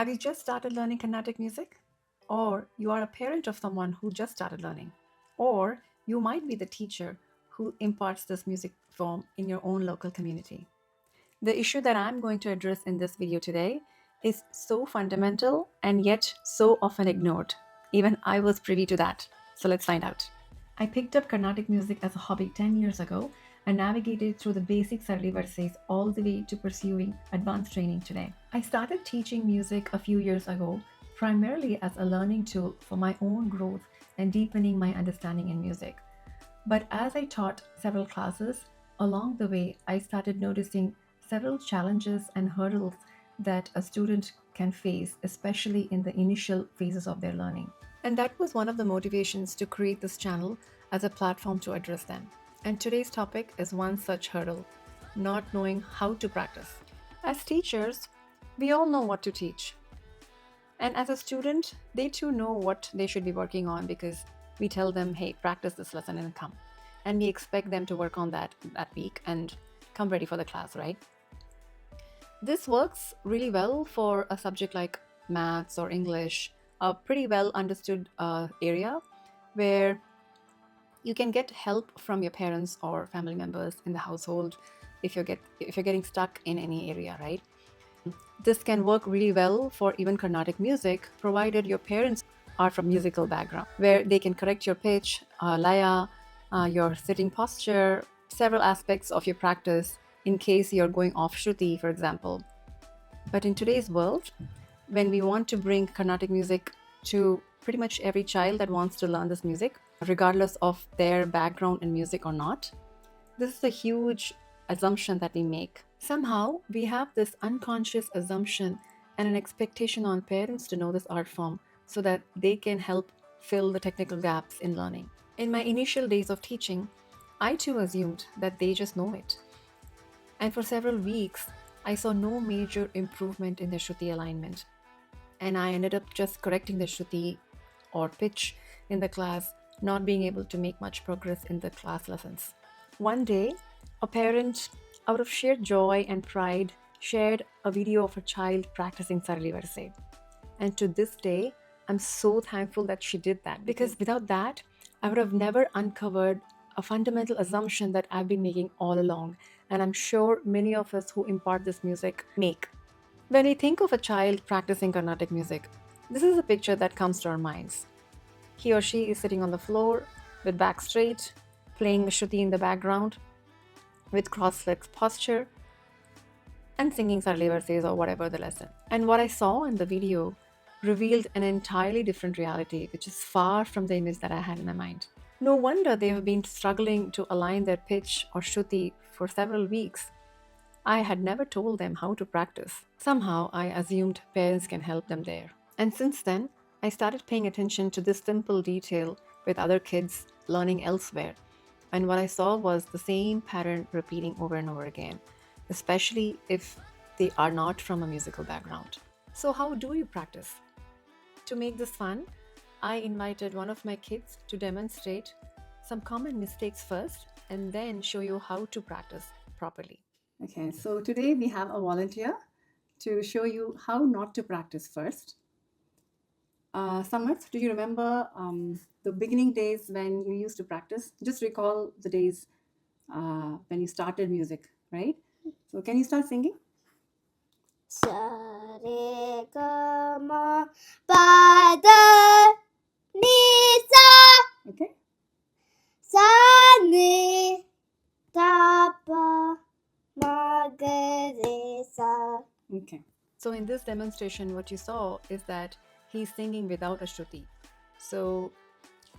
Have you just started learning Carnatic music? Or you are a parent of someone who just started learning? Or you might be the teacher who imparts this music form in your own local community. The issue that I'm going to address in this video today is so fundamental and yet so often ignored. Even I was privy to that. So let's find out. I picked up Carnatic music as a hobby 10 years ago and navigated through the basic Sarli verses all the way to pursuing advanced training today. I started teaching music a few years ago, primarily as a learning tool for my own growth and deepening my understanding in music. But as I taught several classes, along the way, I started noticing several challenges and hurdles that a student can face, especially in the initial phases of their learning. And that was one of the motivations to create this channel as a platform to address them. And today's topic is one such hurdle: not knowing how to practice. As teachers, we all know what to teach. And as a student, they too know what they should be working on because we tell them, hey, practice this lesson and come. And we expect them to work on that week and come ready for the class, right? This works really well for a subject like maths or English, a pretty well understood area where you can get help from your parents or family members in the household if you're getting stuck in any area, right? This can work really well for even Carnatic music, provided your parents are from musical background, where they can correct your pitch, laya, your sitting posture, several aspects of your practice in case you're going off shruti, for example. But in today's world, when we want to bring Carnatic music to pretty much every child that wants to learn this music, regardless of their background in music or not, this is a huge assumption that we make. Somehow, we have this unconscious assumption and an expectation on parents to know this art form so that they can help fill the technical gaps in learning. In my initial days of teaching, I too assumed that they just know it. And for several weeks, I saw no major improvement in the Shruti alignment. And I ended up just correcting the Shruti or pitch in the class, not being able to make much progress in the class lessons. One day, a parent, out of sheer joy and pride, shared a video of a child practicing Sarli Verse. And to this day, I'm so thankful that she did that, because without that, I would have never uncovered a fundamental assumption that I've been making all along, and I'm sure many of us who impart this music make. When we think of a child practicing Carnatic music, this is a picture that comes to our minds. He or she is sitting on the floor with back straight, playing Shruti in the background with cross-legged posture and singing Sarli verses or whatever the lesson. And what I saw in the video revealed an entirely different reality, which is far from the image that I had in my mind. No wonder they have been struggling to align their pitch or Shruti for several weeks. I had never told them how to practice. Somehow I assumed parents can help them there. And since then, I started paying attention to this simple detail with other kids learning elsewhere. And what I saw was the same pattern repeating over and over again, especially if they are not from a musical background. So how do you practice? To make this fun, I invited one of my kids to demonstrate some common mistakes first and then show you how to practice properly. Okay, so today we have a volunteer to show you how not to practice first. Samarth, do you remember the beginning days when you used to practice? Just recall the days when you started music, right? So can you start singing? Sa re ga ma pa da ni sa. Okay. Sa ni ta pa ma ga re sa. Okay. So in this demonstration, what you saw is that he's singing without a shruti. So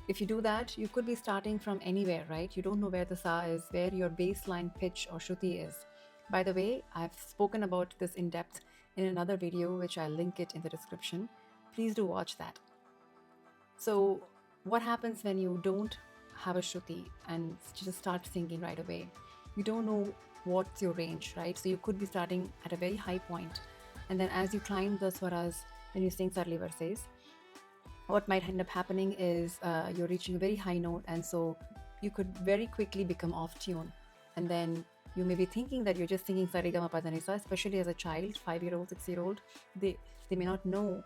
if you do that, you could be starting from anywhere, right? You don't know where the sa is, where your baseline pitch or shruti is. By the way, I've spoken about this in depth in another video, which I'll link it in the description. Please do watch that. So what happens when you don't have a shruti and just start singing right away? You don't know what's your range, right? So you could be starting at a very high point, and then as you climb the swaras, when you sing Sarli verses, what might end up happening is you're reaching a very high note, and so you could very quickly become off tune, and then You may be thinking that you're just singing Sarigama Padanisa, especially as a child, 5-year-old, 6-year-old. They may not know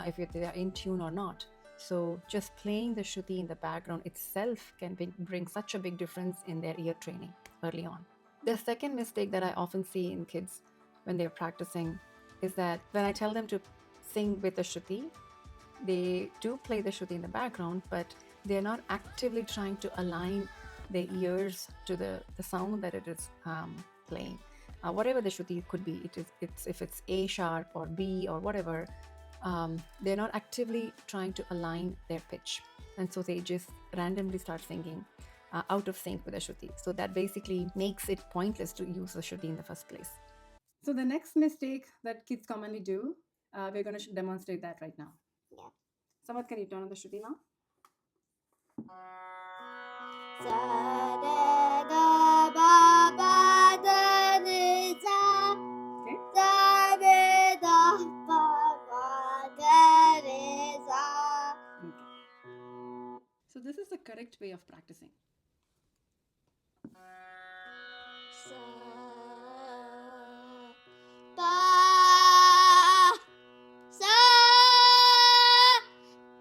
if they are in tune or not. So just playing the Shruti in the background itself can bring such a big difference in their ear training early on. The second mistake that I often see in kids when they're practicing is that when I tell them to sing with the Shruti, they do play the Shruti in the background, but they're not actively trying to align their ears to the sound that it is playing. Whatever the Shruti could be, if it's A sharp or B or whatever, they're not actively trying to align their pitch. And so they just randomly start singing out of sync with the Shruti. So that basically makes it pointless to use the Shruti in the first place. So the next mistake that kids commonly do, we're going to demonstrate that right now. Yeah. Samat, can you turn on the Shruti now? Sa re ga ba ba da ni sa. Okay. Sa re da ba ba da ni sa. Okay. So this is the correct way of practicing. Sa ba sa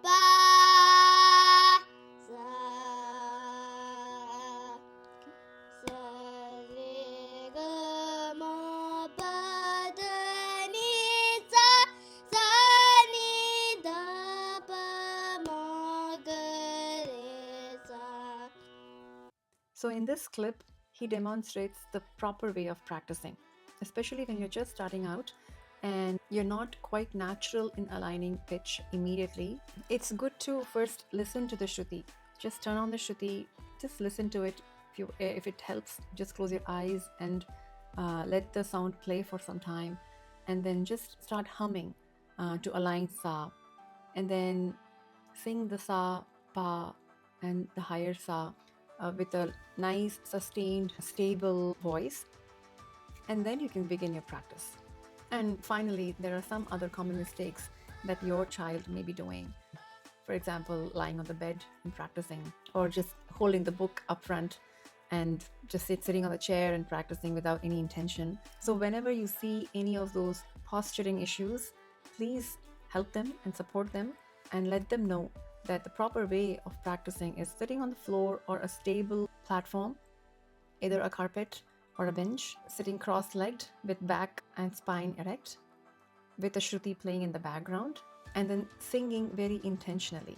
ba sa sa re ga ma pa da ni sa sa ni da pa ma ga re sa. So in this clip, he demonstrates the proper way of practicing, especially when you're just starting out and you're not quite natural in aligning pitch immediately. It's good to first listen to the Shruti. Just turn on the Shruti, just listen to it. If it helps, just close your eyes and let the sound play for some time, and then just start humming to align sa, and then sing the sa, pa, and the higher sa with a nice, sustained, stable voice, and then you can begin your practice. And finally, there are some other common mistakes that your child may be doing. For example, lying on the bed and practicing, or just holding the book up front and just sitting on the chair and practicing without any intention. So whenever you see any of those posturing issues, please help them and support them and let them know that the proper way of practicing is sitting on the floor or a stable platform, either a carpet or a bench, sitting cross-legged with back and spine erect, with a Shruti playing in the background, and then singing very intentionally.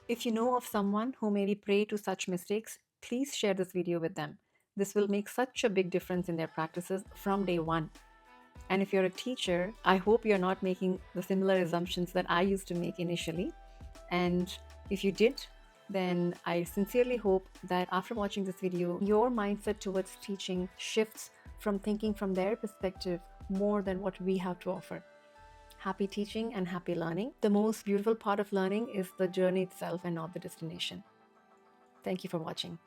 If you know of someone who may be prey to such mistakes, please share this video with them. This will make such a big difference in their practices from day one. And if you're a teacher, I hope you're not making the similar assumptions that I used to make initially. And if you did, then I sincerely hope that after watching this video, your mindset towards teaching shifts from thinking from their perspective more than what we have to offer. Happy teaching and happy learning. The most beautiful part of learning is the journey itself and not the destination. Thank you for watching.